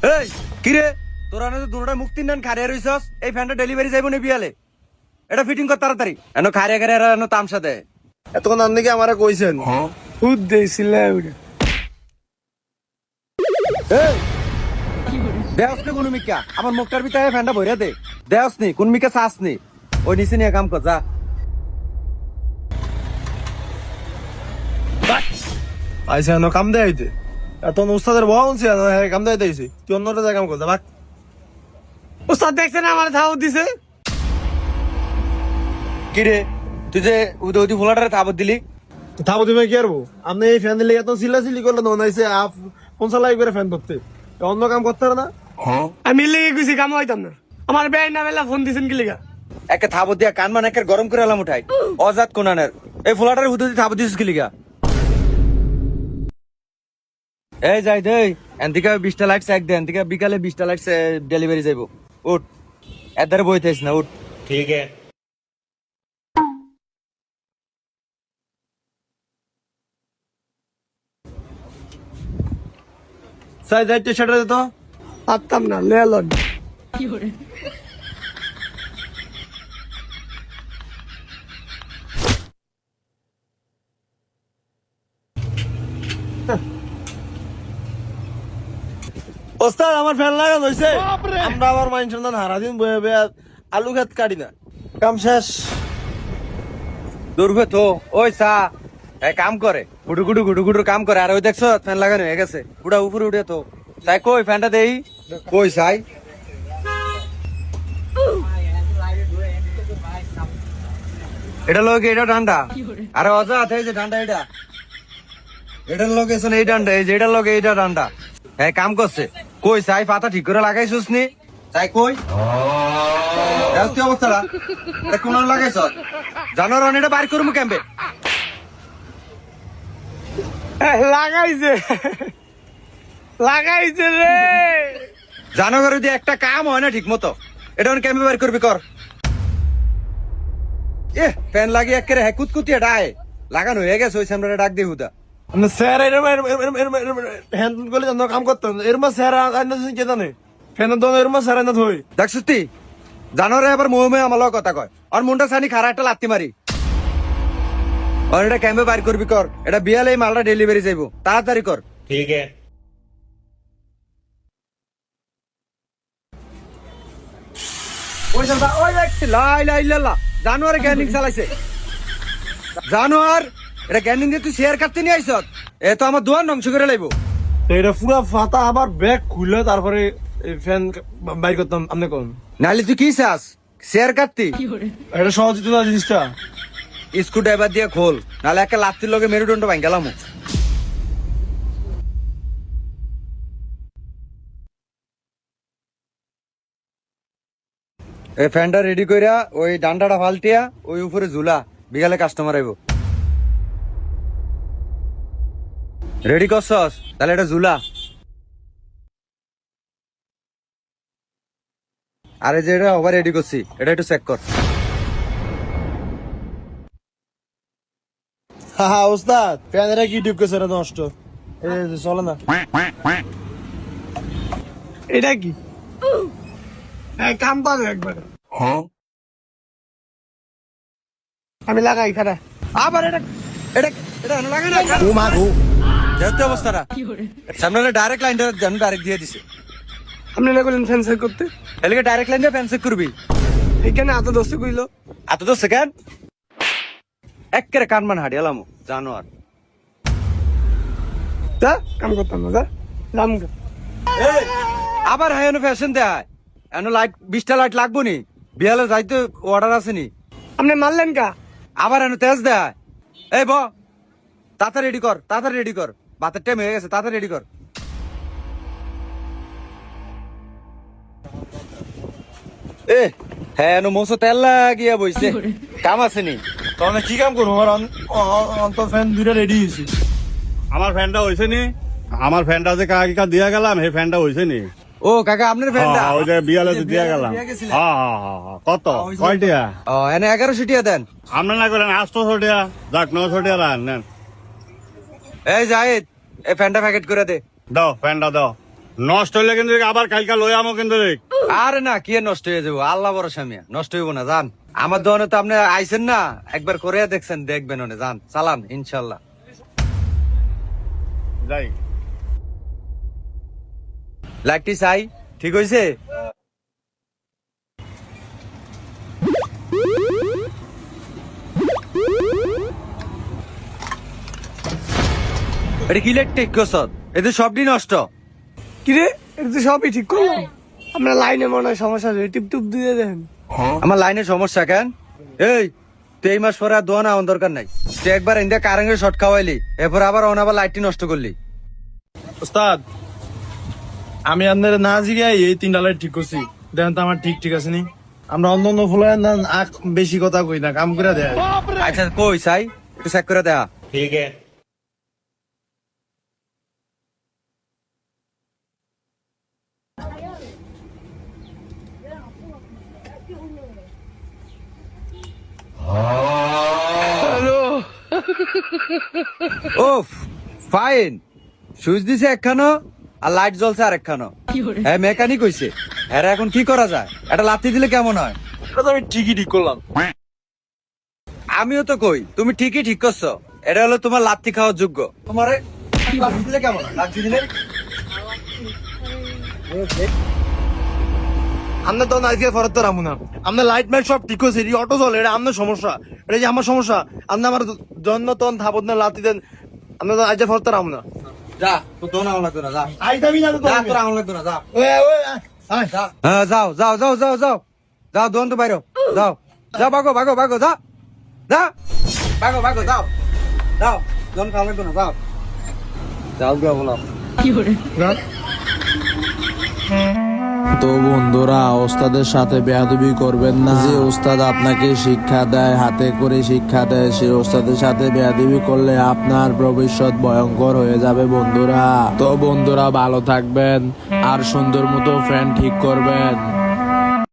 এই কি রে তোরা না দুটোটা মুক্তি নেন খারিয়া রইছস এই ফ্যানটা ডেলিভারি যাইব না বিয়ালে এটা ফিটিং কর তাড়াতাড়ি এনো খারিয়া খারিয়া এনো তামসা দেয় এতক্ষণ আপনি কি আমারে কইছেন? খুদ দিয়েছিলে এই দেওস নি কোন মিকা আমার মুখটার ভিতরে ফ্যানটা ভইরা দে দেওস নি কোন মিকা চাস নি ওই নিচে নিয়ে কাম কর যা আইসা এনো কাম দেয় হইতে এখন উস্তাদের বহা উনছি কাম দেয় দিয়েছি তুই অন্যটা জায়গা কাম করতে বাক। ওস্তাদ দেখছেন আমার ধাও দিছে। কি রে তুই যে উদি ফোলাটারে তাবত দিলি থাবো তুমি কি আরবো আপনি এই ফ্যান দিলে এত চিল্লাচিল্লি করলেন মনে হয়েছে 50 লাখ করে ফ্যান ধরতে অন্য কাম করতে পারে না। আমি লেগে গেছি কাম হইতাম না আমার বেআই না বেলা ফোন দিছেন কি লিগা একে থাবত দিয়া কান মান একের গরম করে এলাম উঠাই অজাত কোনানের এই ফোলাটারে উদি থাবত দিছিস কি লিগা এই যাই দে এনদিকে 20টা লাইট চেক দে এনদিকে বিকালে 20টা লাইট ডেলিভারি যাইব উঠ এদারে বইতেছ না উঠ ठीक है। সাই যাইতে সেটা দিত পারতাম না লেলন ওস্তাদ আমার ফ্যান লাগানো হয়েছে আমরা আবার মাইন সন্ধান হারাদিন বয়ে বয়ে আলু খেত কাটি না কাম শেষ। দুর্ভে তো ওই সা এক কাম করে গুডু গুডু গুডু গুডু কাম করে আর ওই দেখছো ফ্যান লাগানো হয়ে গেছে পুরা উপরে উঠে তো তাই কই ফ্যানটা দেই কই সাই এটা লোক এটা ডান্ডা আরে অজা আছে যে ডান্ডা এটা এটার লোকেশন এই ডান্ডা এই যে এটার লোক এইটা ডান্ডা হ্যাঁ কাম করছে কই সাই পাতা ঠিক করে লাগাইছিস নি তাই কই কি অবস্থাটা কোন লাগাইছ জানোয়ার এটা বাইর করবো ক্যাম্পে লাগাইছে লাগাইছে রে জানোয়ার যদি একটা কাম হয় না ঠিক মতো এটা ক্যাম্পে বাইর করবি কর এ ফ্যান লাগিয়ে একেবারে হ্যাঁ কুতকুতিয়ে ডায় লাগানো হয়ে গেছে ওই সামনে ডাক দিয়ে হুদা স্যার হ্যান্ড করলে জানো কাম করতাম এর মা স্যার কে জানে ফ্যানের দোনো এর মা স্যার না ধুই দেখছিস তুই জানোয়ারে আবার মোহে আমার লগে কথা কয় আর মনটা সানি খারা একটা লাত্তি মারি আর এটা ক্যাম্পে বাইর করবি কর এটা বিয়ালে এই মালটা ডেলিভারি যাইব তাড়াতাড়ি কর ठीक है। ওই জানতা ওই দেখছি লাই লাই লালা জানোয়ারে গ্যানিং চালাইছে জানোয়ার এটা গ্যানিং দিয়ে তুই শেয়ার কাটতে নিয়ে আইছ এ তো আমার দোয়ার ধ্বংস করে লাইব এটা পুরা ফাতা আবার ব্যাগ খুলে তারপরে ফ্যান বাইর করতাম আপনি কোন নাহলে তুই কি চাস শেয়ার কাটতি এটা সহজ হতো না জিনিসটা স্ক্রু ড্রাইভার দিয়ে খোল নাহলে একটা লাত্তির লগে মেরুদণ্ড ভাঙ গেলাম এই ফ্যানটা রেডি কইরা ওই ডান্ডাটা ফালটিয়া ওই উপরে ঝুলা বিকালে কাস্টমার আইব রেডি করছস তাহলে এটা ঝুলা আরে যে এটা ওভার রেডি করছি এটা একটু চেক কর হ্যাঁ ওস্তাদ ফ্যানেরা কি টিপ করছে নষ্ট চলে না এটা কি কাম পাবে একবার আমি লাগাই খারা আবার এটা এটা এটা লাগে না ও মা গো যেহেতু অবস্থাটা সামনে ডাইরেক্ট লাইনটা যেন ডাইরেক্ট দিয়ে দিছে আপনি না করলেন ফ্যান্সার করতে এলাকা ডাইরেক্ট লাইন দিয়ে ফ্যান চেক করবি এখানে এত দোস্ত কইলো এত তো সেকেন্ড একেবারে কানমান হাড়ি এলাম জানোয়ার যা কাম করতাম না যা রাম আবার হ্যাঁ ফ্যাশন দেয় এন লাইট 20টা লাইট লাগবো নি বিয়ালে যাইতে অর্ডার আছে নি আপনি মারলেন কা আবার এন তেজ দেয় এই ব তাড়াতাড়ি রেডি কর বাতের টাইম হয়ে গেছে তাড়াতাড়ি রেডি কর এ হ্যাঁ মোসো তেল লাগিয়া বইছে কাম আছে নি তাহলে কি কাম করবো আমার অন্তর ফ্যান দুইটা রেডি হয়েছে আমার ফ্যানটা হয়েছে নি আমার ফ্যানটা যে কাকা দিয়া গেলাম সেই ফ্যানটা হয়েছে নি ও কাকা আপনার ফ্যানটা ওই যে বিয়ালে দিয়া গেলাম কত কয়টিয়া ও এনে 1100 টিয়া দেন আমরা না করেন 800 টাকা যাক 900 টাকা নেন এই জাহিদ এই ফ্যানটা প্যাকেট করে দে দাও ফ্যানটা দাও নষ্ট হইলে কিন্তু আবার কালকা লই আমো কিন্তু রে। আরে না, কি আর নষ্ট হয়ে যাবো, আল্লাহ ভরসা মিয়া, নষ্ট হইব না, যান। আমার দোকানে তো আপনি আইছেন না, একবার করে দেখছেন, দেখবেন ওনে, যান চালান ইনশাল্লাহ। যাই লাইটটি চাই, ঠিক হয়েছে? এটা কি লাইট ঠিক করছ? এতে সবটি নষ্ট। কিরে এটা তো সবই ঠিক করলাম, আমরা লাইনে মনে হয় সমস্যা আছে, টিপ টুপ দিয়ে দেখেন। আমার লাইনের সমস্যা কেন? এই তুই এই মাস পরে আর দোয়া না আমার দরকার নাই। তুই একবার ইন্ডিয়া কারেন্টের শর্ট খাওয়াইলি, এরপর আবার আবার লাইটটি নষ্ট করলি। ওস্তাদ আমি আপনার না জিগাই এই 3টা লাইট ঠিক করছি, দেখেন তো আমার ঠিক আছে নি? আমরা অন্য অন্য ফুলে বেশি কথা কই না, কাম করে দেয়। আচ্ছা কই চাই, একটু চেক করে দেখা। ওফ ফাইন, সুইচ দিছে একখানো আর লাইট জ্বলছে আর একখানো। হ্যাঁ মেকানিক হইছে, হ্যাঁ এখন কি করা যায়? এটা লাথি দিলে কেমন হয়? এটা তো আমি ঠিকই ঠিক করলাম। আমিও তো কই তুমি ঠিকই ঠিক করছো, এটা হলো তোমার লাথি খাওয়ার যোগ্য। তোমারে লাথি দিলে কেমন হয়? লাথি দিলে আমরা তো আজকে ফরত তো রামু না, আমরা লাইট মাইট সব ঠিক হয়েছে, অটো চলে, এটা আপনার সমস্যা, এটা যে আমার সমস্যা। আপনি আমার জন্য তখন থাপত না লাতি দেন, আমরা তো আজকে ফরত রামু না। যা, তো দোন আমার লাগতো না, যা। আইতামি না তো যা, তোর আমার লাগতো না, যা। ওই ওই আয় যা। হ্যাঁ যাও যাও যাও যাও যাও যাও, দোন তো বাইরো, যাও যাও, ভাগো ভাগো ভাগো, যা যা, ভাগো ভাগো, যাও যাও, দোন খাওয়া লাগতো না, যাও যাও গিয়া বলাম। তো বন্ধুরা, ওস্তাদের সাথে বেয়াদবি করবেন না। যে ওস্তাদ আপনাকে শিক্ষা দেয়, হাতে করে শিক্ষা দেয়, সেই ওস্তাদের সাথে বেয়াদবি করলে আপনার ভবিষ্যৎ ভয়ঙ্কর হয়ে যাবে বন্ধুরা। তো বন্ধুরা ভালো থাকবেন আর সুন্দর মতো ফ্যান ঠিক করবেন।